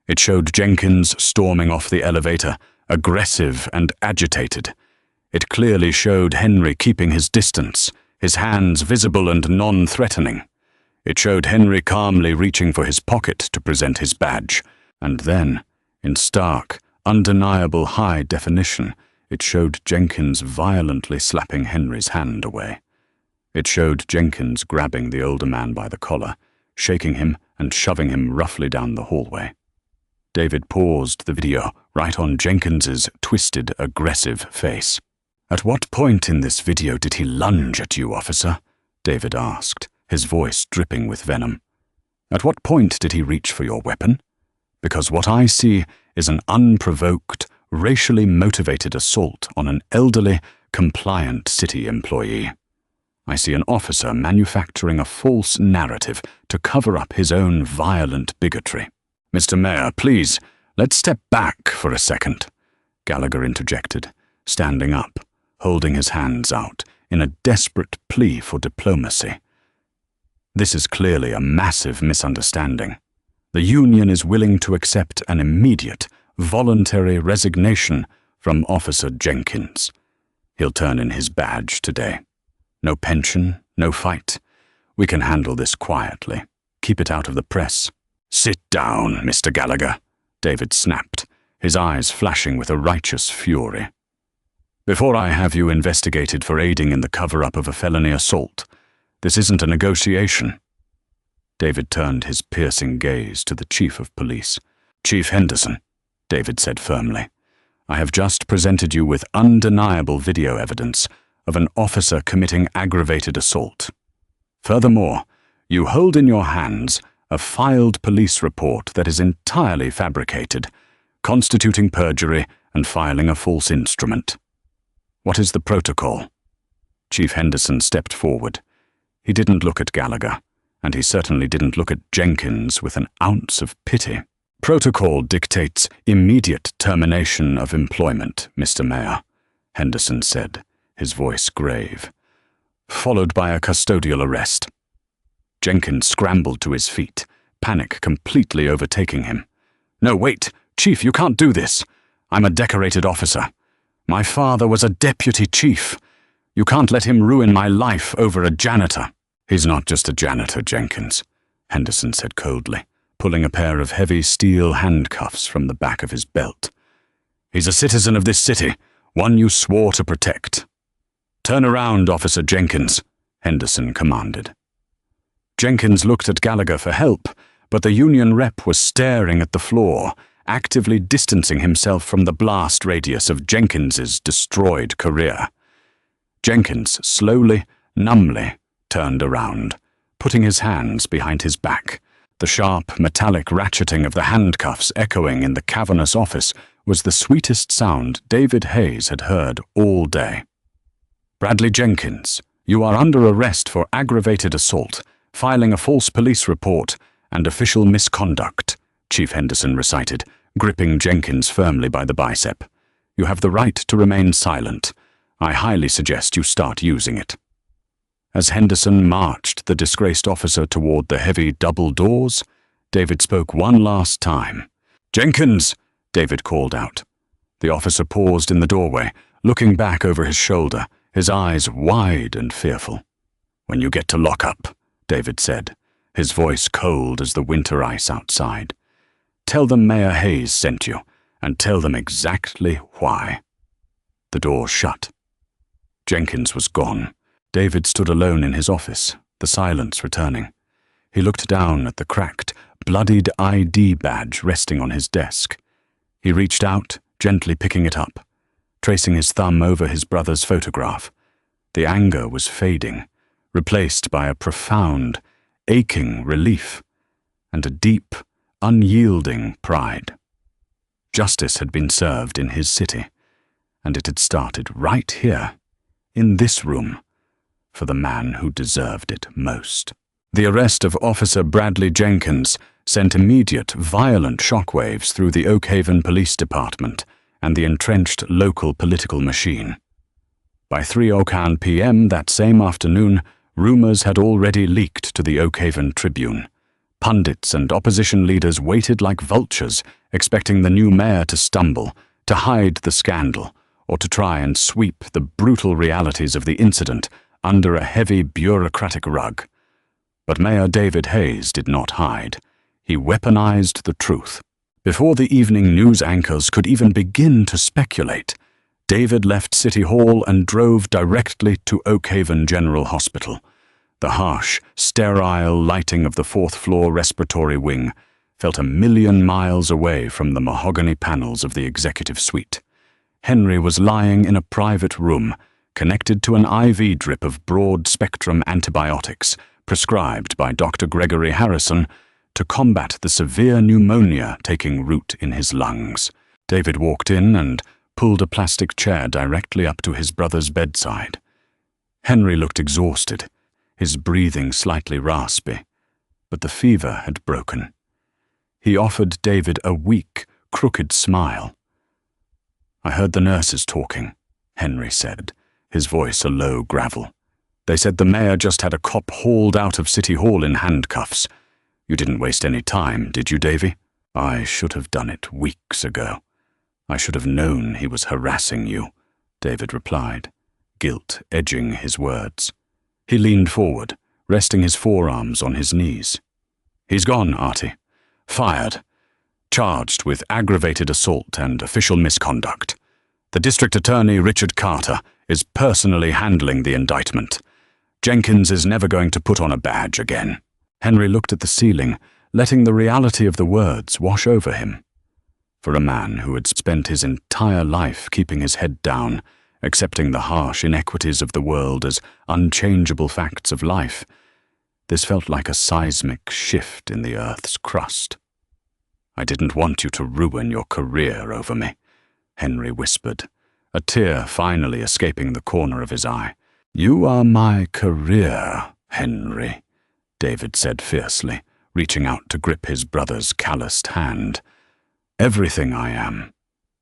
It showed Jenkins storming off the elevator, aggressive and agitated. It clearly showed Henry keeping his distance, his hands visible and non-threatening. It showed Henry calmly reaching for his pocket to present his badge. And then, in stark, undeniable high definition, it showed Jenkins violently slapping Henry's hand away. It showed Jenkins grabbing the older man by the collar, shaking him and shoving him roughly down the hallway. David paused the video right on Jenkins's twisted, aggressive face. "At what point in this video did he lunge at you, officer?" David asked, his voice dripping with venom. "At what point did he reach for your weapon? Because what I see is an unprovoked, racially motivated assault on an elderly, compliant city employee. I see an officer manufacturing a false narrative to cover up his own violent bigotry." "Mr. Mayor, please, let's step back for a second," Gallagher interjected, standing up, holding his hands out in a desperate plea for diplomacy. "This is clearly a massive misunderstanding. The union is willing to accept an immediate, voluntary resignation from Officer Jenkins. He'll turn in his badge today. No pension, no fight. We can handle this quietly. Keep it out of the press." "Sit down, Mr. Gallagher," David snapped, his eyes flashing with a righteous fury. "Before I have you investigated for aiding in the cover-up of a felony assault, this isn't a negotiation." David turned his piercing gaze to the chief of police. "Chief Henderson," David said firmly, "I have just presented you with undeniable video evidence of an officer committing aggravated assault. Furthermore, you hold in your hands a filed police report that is entirely fabricated, constituting perjury and filing a false instrument. What is the protocol?" Chief Henderson stepped forward. He didn't look at Gallagher, and he certainly didn't look at Jenkins with an ounce of pity. "Protocol dictates immediate termination of employment, Mr. Mayor," Henderson said, his voice grave, "followed by a custodial arrest." Jenkins scrambled to his feet, panic completely overtaking him. "No, wait, Chief, you can't do this. I'm a decorated officer. My father was a deputy chief. You can't let him ruin my life over a janitor." "He's not just a janitor, Jenkins," Henderson said coldly, pulling a pair of heavy steel handcuffs from the back of his belt. "He's a citizen of this city, one you swore to protect." "Turn around, Officer Jenkins," Henderson commanded. Jenkins looked at Gallagher for help, but the union rep was staring at the floor, actively distancing himself from the blast radius of Jenkins's destroyed career. Jenkins slowly, numbly, turned around, putting his hands behind his back. The sharp, metallic ratcheting of the handcuffs echoing in the cavernous office was the sweetest sound David Hayes had heard all day. "Bradley Jenkins, you are under arrest for aggravated assault, filing a false police report, and official misconduct," Chief Henderson recited, gripping Jenkins firmly by the bicep. "You have the right to remain silent. I highly suggest you start using it." As Henderson marched the disgraced officer toward the heavy double doors, David spoke one last time. "Jenkins!" David called out. The officer paused in the doorway, looking back over his shoulder, his eyes wide and fearful. "When you get to lockup," David said, his voice cold as the winter ice outside, "tell them Mayor Hayes sent you, and tell them exactly why." The door shut. Jenkins was gone. David stood alone in his office, the silence returning. He looked down at the cracked, bloodied ID badge resting on his desk. He reached out, gently picking it up, tracing his thumb over his brother's photograph. The anger was fading, replaced by a profound, aching relief and a deep, unyielding pride. Justice had been served in his city, and it had started right here, in this room, for the man who deserved it most. The arrest of Officer Bradley Jenkins sent immediate, violent shockwaves through the Oakhaven Police Department and the entrenched local political machine. By 3:00 p.m. that same afternoon, rumors had already leaked to the Oakhaven Tribune. Pundits and opposition leaders waited like vultures, expecting the new mayor to stumble, to hide the scandal, or to try and sweep the brutal realities of the incident under a heavy bureaucratic rug. But Mayor David Hayes did not hide. He weaponized the truth. Before the evening news anchors could even begin to speculate, David left City Hall and drove directly to Oakhaven General Hospital. The harsh, sterile lighting of the fourth-floor respiratory wing felt 1,000,000 miles away from the mahogany panels of the executive suite. Henry was lying in a private room, connected to an IV drip of broad-spectrum antibiotics prescribed by Dr. Gregory Harrison to combat the severe pneumonia taking root in his lungs. David walked in and pulled a plastic chair directly up to his brother's bedside. Henry looked exhausted, his breathing slightly raspy, but the fever had broken. He offered David a weak, crooked smile. "I heard the nurses talking," Henry said, his voice a low gravel. "They said the mayor just had a cop hauled out of City Hall in handcuffs. You didn't waste any time, did you, Davy?" "I should have done it weeks ago. I should have known he was harassing you," David replied, guilt edging his words. He leaned forward, resting his forearms on his knees. "He's gone, Artie. Fired. Charged with aggravated assault and official misconduct. The District Attorney, Richard Carter, is personally handling the indictment. Jenkins is never going to put on a badge again." Henry looked at the ceiling, letting the reality of the words wash over him. For a man who had spent his entire life keeping his head down, accepting the harsh inequities of the world as unchangeable facts of life, this felt like a seismic shift in the earth's crust. "I didn't want you to ruin your career over me," Henry whispered, a tear finally escaping the corner of his eye. "You are my career, Henry," David said fiercely, reaching out to grip his brother's calloused hand. "Everything I am,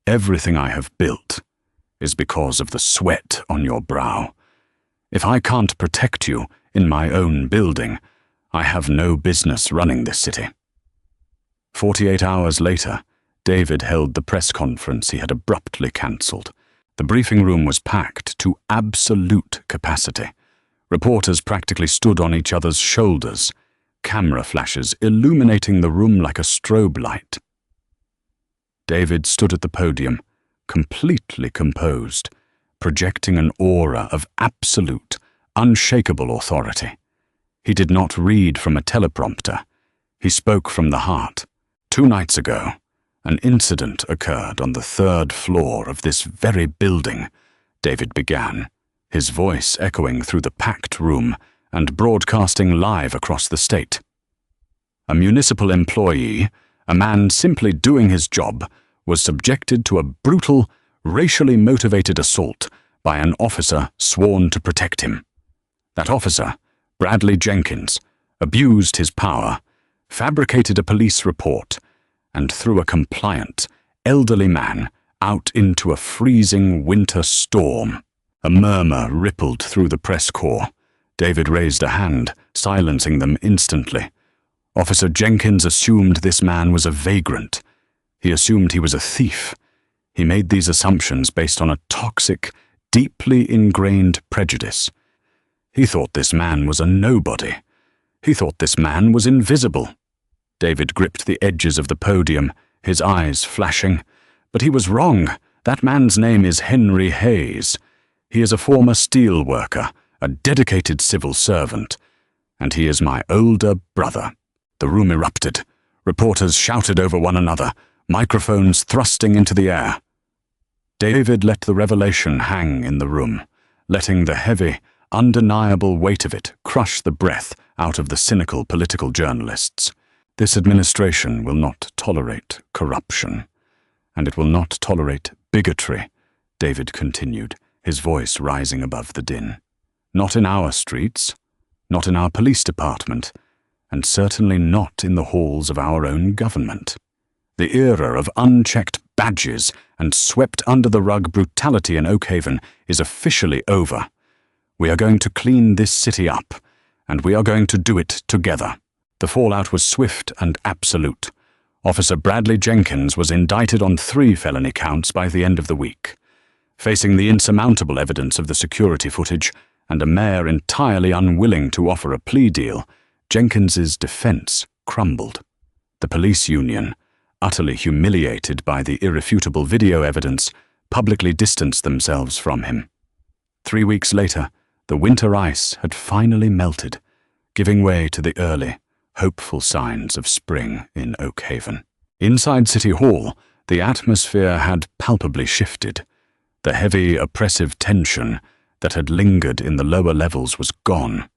everything I have built, is because of the sweat on your brow. If I can't protect you in my own building, I have no business running this city." 48 hours later, David held the press conference he had abruptly cancelled. The briefing room was packed to absolute capacity. Reporters practically stood on each other's shoulders, camera flashes illuminating the room like a strobe light. David stood at the podium, completely composed, projecting an aura of absolute, unshakable authority. He did not read from a teleprompter. He spoke from the heart. 2 nights ago, an incident occurred on the 3rd floor of this very building, David began, his voice echoing through the packed room and broadcasting live across the state. A municipal employee, a man simply doing his job, was subjected to a brutal, racially motivated assault by an officer sworn to protect him. That officer, Bradley Jenkins, abused his power, fabricated a police report, and threw a compliant, elderly man out into a freezing winter storm. A murmur rippled through the press corps. David raised a hand, silencing them instantly. Officer Jenkins assumed this man was a vagrant. He assumed he was a thief. He made these assumptions based on a toxic, deeply ingrained prejudice. He thought this man was a nobody. He thought this man was invisible. David gripped the edges of the podium, his eyes flashing. But he was wrong. That man's name is Henry Hayes. He is a former steel worker, a dedicated civil servant. And he is my older brother. The room erupted. Reporters shouted over one another, microphones thrusting into the air. David let the revelation hang in the room, letting the heavy, undeniable weight of it crush the breath out of the cynical political journalists. This administration will not tolerate corruption, and it will not tolerate bigotry, David continued, his voice rising above the din. Not in our streets, not in our police department, and certainly not in the halls of our own government. The era of unchecked badges and swept-under-the-rug brutality in Oakhaven is officially over. We are going to clean this city up, and we are going to do it together. The fallout was swift and absolute. Officer Bradley Jenkins was indicted on 3 felony counts by the end of the week. Facing the insurmountable evidence of the security footage and a mayor entirely unwilling to offer a plea deal, Jenkins's defense crumbled. The police union, utterly humiliated by the irrefutable video evidence, publicly distanced themselves from him. 3 weeks later, the winter ice had finally melted, giving way to the early, hopeful signs of spring in Oakhaven. Inside City Hall, the atmosphere had palpably shifted. The heavy, oppressive tension that had lingered in the lower levels was gone,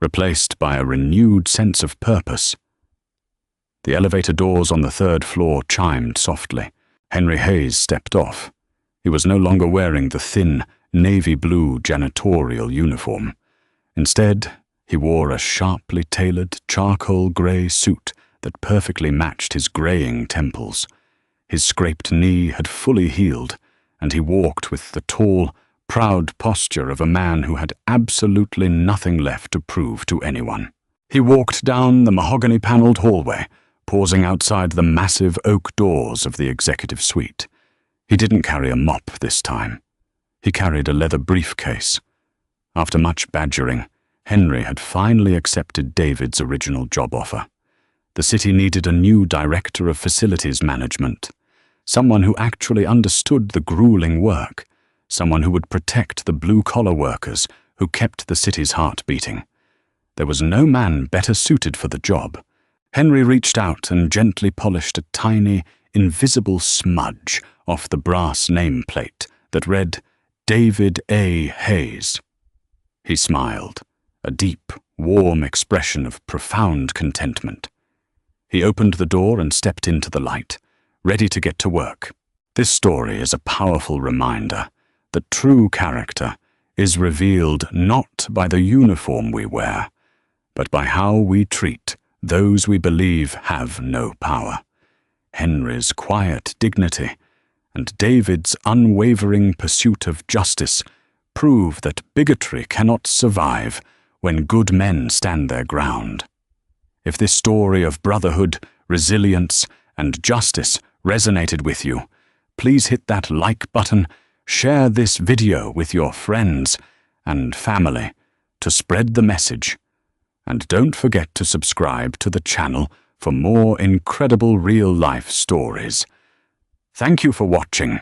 replaced by a renewed sense of purpose. The elevator doors on the 3rd floor chimed softly. Henry Hayes stepped off. He was no longer wearing the thin, navy blue janitorial uniform. Instead, he wore a sharply tailored charcoal grey suit that perfectly matched his greying temples. His scraped knee had fully healed, and he walked with the tall, proud posture of a man who had absolutely nothing left to prove to anyone. He walked down the mahogany-panelled hallway, pausing outside the massive oak doors of the executive suite. He didn't carry a mop this time. He carried a leather briefcase. After much badgering, Henry had finally accepted David's original job offer. The city needed a new director of facilities management, someone who actually understood the grueling work, someone who would protect the blue-collar workers who kept the city's heart beating. There was no man better suited for the job. Henry reached out and gently polished a tiny, invisible smudge off the brass nameplate that read, David A. Hayes. He smiled, a deep, warm expression of profound contentment. He opened the door and stepped into the light, ready to get to work. This story is a powerful reminder that true character is revealed not by the uniform we wear, but by how we treat those we believe have no power. Henry's quiet dignity and David's unwavering pursuit of justice prove that bigotry cannot survive when good men stand their ground. If this story of brotherhood, resilience, and justice resonated with you, please hit that like button, share this video with your friends and family to spread the message, and don't forget to subscribe to the channel for more incredible real-life stories. Thank you for watching.